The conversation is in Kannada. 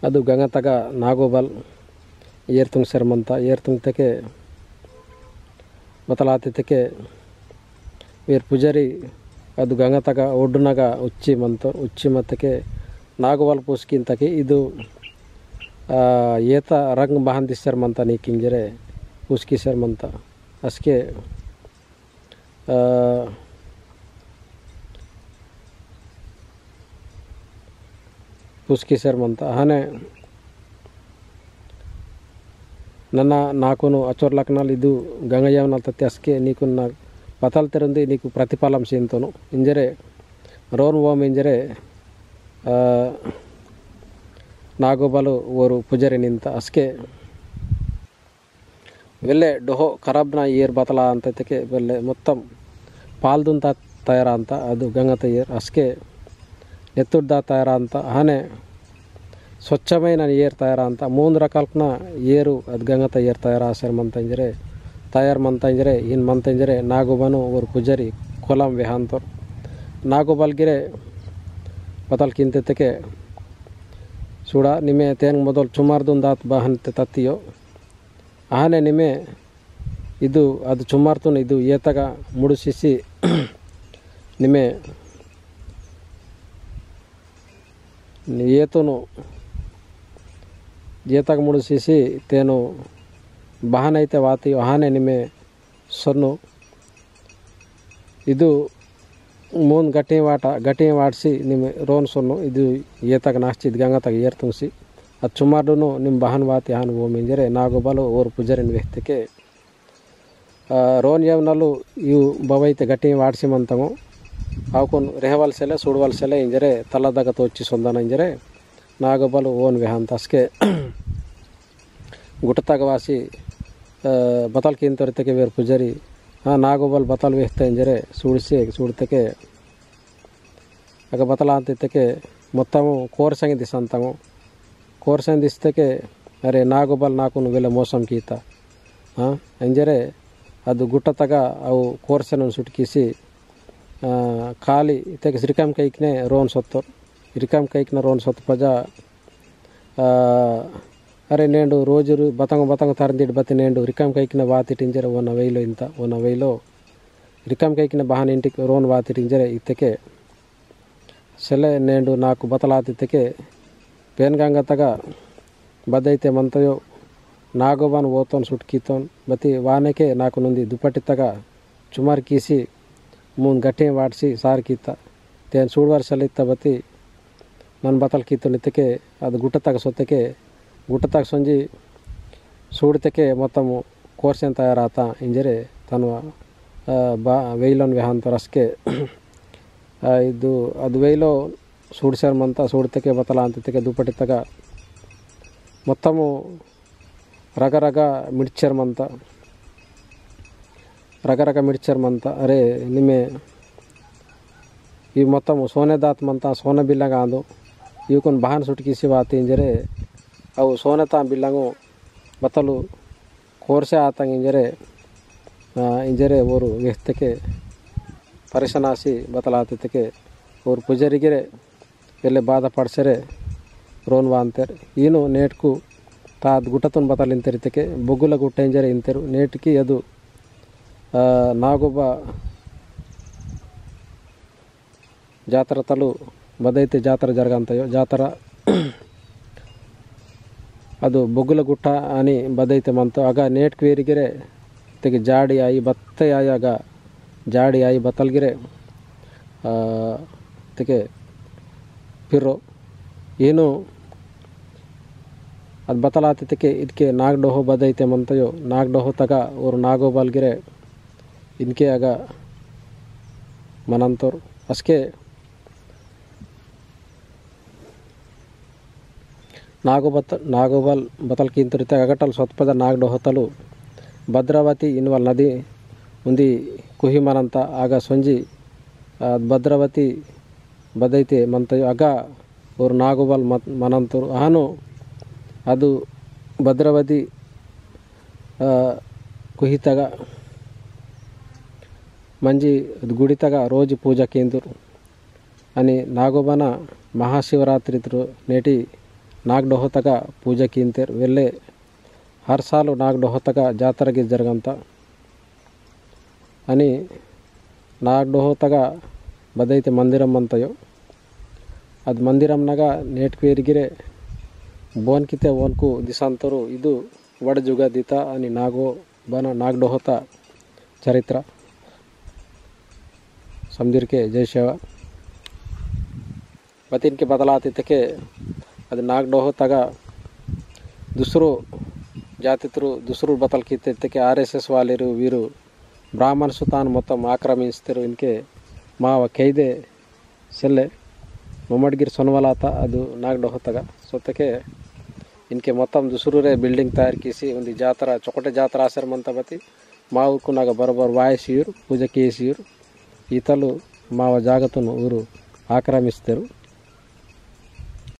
ಅದು ಗಂಗತಗ ನಾಗೋಬಲ್ ಏರ್ತುಂಗ್ ಶರ್ಮಂತ ಏರ್ತುಂಗ್ ತಕೆ ಬತಲಾತಿ ತಕೆ ವೀರ್ ಪೂಜಾರಿ ಅದು ಗಂಗತಗ ಒಡ್ಡುನಗ ಉಚ್ಚಿ ಮಂತ ಉಚ್ಚಿ ಮತ್ತಕ್ಕೆ ನಾಗೋಬಲ್ ಪೂಸ್ಕಿಂತಕ್ಕೆ ಇದು ಏತ ರಂಗ್ ಬಹಂದಿ ಶರ್ಮಂತ ನೀ ಕಿಂಜರೆ ಪೂಸ್ಕಿ ಶರ್ಮಂತ ಅಸ್ಕೆ ಪೂಸ್ಕಿ ಶರ್ಮಂತ ಹಾನೆ ನನ್ನ ನಾಕುನು ಅಚೋರ್ ಲಕ್ನಲ್ಲಿ ಇದು ಗಂಗಯ್ಯವನ ತತ್ತಿ ಅಸ್ಕೆ ನೀಕು ನಾ ಪತಲ್ ತೆರಂದು ನೀಕು ಪ್ರತಿಫಲಂ ಸೀಂತನು ಇಂಜರೆ ರೋನ್ ಓಮ್ ಇಂಜರೆ ನಾಗೋಬಲು ಓರು ಪೂಜಾರಿ ನಿಂತ ಅಸ್ಕೆ ವೆಲ್ಲೆ ಡೊಹೋ ಖರಾಬ್ನ ಏರ್ ಬತಲ ಅಂತಕ್ಕೆ ವೆಲ್ಲೆ ಮೊತ್ತಂ ಪಾಲ್ದುಂತ ತಯಾರ ಅಂತ ಅದು ಗಂಗತ ಏರ್ ಅಸ್ಕೆ ಎತ್ತುಡ್ದ ತಯಾರ ಅಂತ ಹಾನೆ ಸ್ವಚ್ಛమైన ಏರ್ ತಯಾರ ಅಂತ ಮೂಂದು ರಕಾಲ್ಪನ ಏರು ಅದು ಗಂಗತ ಏರ್ ತಯಾರ ಆಸರ್ ಮಂತಂಜರೆ ತಯಾರು ಮಂತಂಜರೆ ಇನ್ನು ಮಂತಂಜರೆ ನಾಗೋಬನು ಓರು ಪೂಜಾರಿ ಕೊಲಂ ವಿಹಾಂತರ್ ನಾಗೋಬಲ್ಗಿರೆ ಬತಲ್ ಕಿಂತೆತ್ತಕ್ಕೆ ಸುಡ ನಿಮೆ ತೇನ್ ಮೊದಲು ಚುಮಾರ್ದುಂದಾತ್ ಬಾಹನ್ತೆ ತತ್ತಿಯೋ ಆನೆ ನಿಮೆ ಇದು ಅದು ಚುಮಾರ್ತುನು ಇದು ಏತಗ ಮುಡುಸಿಸಿ ನಿಮೆ ಏತುನು ಏತಗ ಮುಡುಸಿಸಿ ತೇನು ಬಹನ ಐತೆ ವಾತಿಯೋ ಆನೆ ನಿಮೆ ಸೊನ್ನು ಇದು ಮೂನ್ ಗಟ್ಟಿ ವಾಡಿಸಿ ನಿಮ್ಮ ರೋನ್ ಸೊನ್ನು ಇದು ಏತಗ ನಾಶ್ಚಿದ್ ಗಂಗತಗ ಏರ್ ತುಂಬಿಸಿ ಅದು ಚುಮಾರ್ಡುನು ನಿಮ್ಮ ಬಹನ್ ವಾತಿ ಹಾನು ಓ ಮಿಂಜರೆ ನಾಗೋಬಲು ಓರು ಪೂಜಾರಿನ ವ್ಯಕ್ತಿಗೆ ರೋನ್ ಯವ್ನಲ್ಲೂ ಇವು ಬವೈತೆ ಗಟ್ಟಿ ವಾಡಿಸಿ ಮಂತಮು ಅವಕೊಂಡು ರೆಹವಲ್ ಸೆಲೆ ಸುಡವಲ್ ಸೆಲೆ ಇಂಜರೆ ತಲದಾಗ ತೋಚಿ ಸೊಂದನ ಇಂಜರೆ ನಾಗೋಬಲು ಓನ್ ವ್ಯಹಂತ ಅಸ್ಕೆ ಗುಟತಾಗ ವಾಸಿ ಬತಲ್ ಕಿಂತೊರಿತಕ್ಕೆ ವೇರು ಪೂಜಾರಿ ನಾಗೋಬಲ್ ಬತಲ್ ವೇಸ್ತ ಇಂಜರೆ ಸುಡಿಸಿ ಸುಡ್ತಕ್ಕೆ ಆಗ ಬತಲ ಅಂತಿತ್ತಕ್ಕೆ ಮೊತ್ತము కోరసంగి దిసంతము కోరసంగి దిస్తಕ್ಕೆ ಅರೆ ನಾಗೋಬಲ್ ನಾಕುನು ವೆಲೆ ಮೋಸಂ ಕೀತ ಅಂಜರೆ ಅದು ಗುಟ್ಟತಗ ಅವು ಕೋರ್ಸನನ್ನು ಸುಟ್ಕಿಸಿ ಖಾಲಿ ಇತ್ತಕ್ಕೆ ಶ್ರೀಕಾಮ್ ಕೈಕ್ನೆ ರೋನ್ ಸೊತ್ತರು ಶ್ರೀಕಾಮ್ ಕೈಕ್ನ ರೋನ್ ಸೊತ್ತು ಪಜ ಅರೆ ನೇಂಡು రోజు ಬತಂಗ ತರಂದಿಟ್ಟು ಬತ್ತಿ ನೇಂಡು ರಿಕಾಮ್ ಕೈಕಿನ ವಾತಿಟ್ಟು ಇಂಜರೆ ಒನ ವೈಲೋ ಇಂತ ಒನ ವೈಲೋ ರಿಕಾಮ್ ಕೈಕಿನ ಬಹಾನ ಇಂಟಿಗೆ ರೋನ್ ವಾತಿಟ್ಟು ಇಂಜರೆ ಇತ್ತಕ್ಕೆ ಸೆಲೆ ನೇಂಡು ನಾಲ್ಕು ಬತಲಾತಿತ್ತಕ್ಕೆ ಪೇನ್ಗಂಗತಗ ಬದೈತೆ ಮಂತಯೋ ನಾಗೋಬನ್ ಓತೋನ್ ಸುಟ್ಕೀತೋನ್ ಬತ್ತಿ ವಾನಕ್ಕೆ ನಾಲ್ಕು ನೊಂದಿ ದುಪ್ಪಟ್ಟಿತ್ತಗ ಚುಮಾರ್ ಕೀಸಿ ಮೂನ್ ಗಟ್ಟಿ ವಾಡಿಸಿ ಸಾರು ಕೀತ ತೇನು ಸೂಡ್ವಾರ ಸಲಿತ್ತ ಬತ್ತಿ ನನ್ನ ಬತಲ್ ಕೀತೋನಿತ್ತಕ್ಕೆ ಅದು ಗುಟ್ಟತಗ ಸೊತ್ತಕ್ಕೆ ಗುಟ್ಟತಾಗ ಸಂಜಿ ಸೂಡ್ತಕ್ಕೆ ಮೊತ್ತము ಕೋರ್ಸೆನ್ ತಯಾರಾತ ಇಂಜರೆ ತನ್ನ ವೆಯ್ಲೋನ್ ವ್ಯಹಾಂತರ ಅಸ್ಕೆ ಇದು ಅದು ವೆಯ್ಲೋ ಸೂಡ್ಸರ್ಮಂತ ಸೂಡ್ತಕ್ಕೆ ಬತಲ ಅಂತಿತ್ತಕ್ಕೆ ದುಪ್ಪಟ್ಟಿತ್ತಗ ಮೊತ್ತము ರಗರಗ ಮಿಡ್ಚರ್ಮಂತ ರಗರಗ ಮಿಡ್ಚರ್ಮಂತ ಅರೆ ನಿಮ್ಮೆ ಈ ಮೊತ್ತము ಸೋನೆದಾತ್ಮಂತ ಸೋನೆ ಬಿಲ್ಲಗ ಅಂದು ಇವಕೊಂಡು ಬಹಾನ್ ಸುಟ್ಕಿಸಿ ವಾತಿ ಇಂಜರೆ ಅವು ಸೋನೆತಾ ಬಿಲ್ಲಂಗು ಬತ್ತಲು ಕೋರ್ಸೆ ಆತಂಗ ಇಂಜರೆ ಓರು ವ್ಯಕ್ತಕ್ಕೆ ಪರಿಶನಾಸಿ ಬತಲಾತಿತ್ತಕ್ಕೆ ಓರು ಪೂಜಾರಿಗೆರೆ ಎಲ್ಲೆ ಬಾಧ ಪಡ್ಸರೆ ರೋನ್ವಾ ಅಂತಾರೆ ಏನು ನೇಟ್ಕು ತಾದ್ ಗುಟ್ಟತನ್ ಬತಲ್ ಇಂತರಿತಕ್ಕೆ ಬೊಗ್ಗುಲ ಗುಟ್ಟ ಇಂಜರೆ ಇಂತರು ನೇಟ್ಕಿ ಅದು ನಾಗೊಬ್ಬ ಜಾತರ ತಲು ಬದೈತೆ ಜಾತರ ಜರಗಂತಯೋ ಜಾತರ ಅದು ಬೊಗ್ಗುಲ ಗುಟ್ಟ అని ಬದೈತೆ ಮಂತು ಆಗ ನೇಟ್ಕ್ ವೇರಿಗೆರೆ ತೆಗೆ ಜಾಡಿ ಆಯಿ ಬತ್ತೆ ಆಯಾಗ ಜಾಡಿ ಆಯಿ ಬತ್ತಲ್ಗಿರೆ ತೆಗೆ ಪಿರೋ ಏನು ಅದು ಬತ್ತಲಾತಿದ್ದಕ್ಕೆ ಇದಕ್ಕೆ ನಾಗಡೋಹೋ ಬದೈತೆ ಮಂತಯೋ ನಾಗಡೋಹೋ ತಗ ಅವರು ನಾಗೋಬಲ್ಗಿರೆ ಇನ್ಕೆ ಆಗ ಮನಂತೋರು ಅಸ್ಕೆ ನಾಗೋಬಲ್ ಬತಲ್ ಕಿಂತರಿತ ಅಗಟಲ್ ಸ್ವತ್ಪದ ನಾಗಡೋಹತಲು ಭದ್ರಾವತಿ ಇನ್ವಲ್ ನದಿ ಉಂದಿ ಕುಹಿಮನಂತ ಆಗ ಸೊಂಜಿ ಭದ್ರಾವತಿ ಬದೈತೆ ಮಂತಯೋ ಆಗ ಅವರು ನಾಗೋಬಲ್ ಮನಂತರು ಆನು ಅದು ಭದ್ರಾವತಿ ಕುಹಿತಗ ಮಂಜಿ ಗುಡಿತಗ రోజు పూజ కేందురు అని నాగోబన మహాశివరాత్రి నేటి नागडोहतगा पूजा कींतेर वेले हर साल नागडोहतगा जातर गी जरगंता अनि नागडोहतगा बदैते मंदिरम अंतयो अद मंदिरम नगा नेटक्वेरिगिरे बोन किते वोनको दिशांतरो इदु वड जुग दीता अनि नागो बना नागडोहता चरित्र समझिर के जय सेवा बतिन के बदलाते तके ಅದು ನಾಗಡೋಹತಾಗ ದುಸರು ಜಾತಿತರು ದುಸರು ಬತಲ್ ಕಿತ್ತೆಕ್ಕೆ RSS ವಾಲಿರು ವೀರು ಬ್ರಾಹ್ಮಣ ಸುತಾನ್ ಮೊತ್ತಂ ಆಕ್ರಮಿಸ್ತಿರು ಇನ್ಕೆ ಮಾವ ಕೈದೆ ಸೆಲ್ಲೆ ಮೊಮ್ಮಡ್ಗಿರ್ ಸೊನವಲಾತ ಅದು ನಾಗಡೋಹತಾಗ ಸೊತ್ತಕ್ಕೆ ಇನ್ಕೆ ಮೊತ್ತಂ ದುಸರುರೆ ಬಿಲ್ಡಿಂಗ್ ತಯಾರು ಕಿಸಿ ಒಂದು ಜಾತ್ರಾ ಚೊಕಟೆ ಜಾತ್ರಾ ಆಶ್ರಮ ಬತಿ ಮಾವುಕು ನಾಗ ಬರಬರ್ ವಾಯಸಿಯರು ಪೂಜೆ ಕೇಸಿಯರು ಈತಲು ಮಾವ ಜಾಗತನು ಊರು ಆಕ್ರಮಿಸ್ತಿರು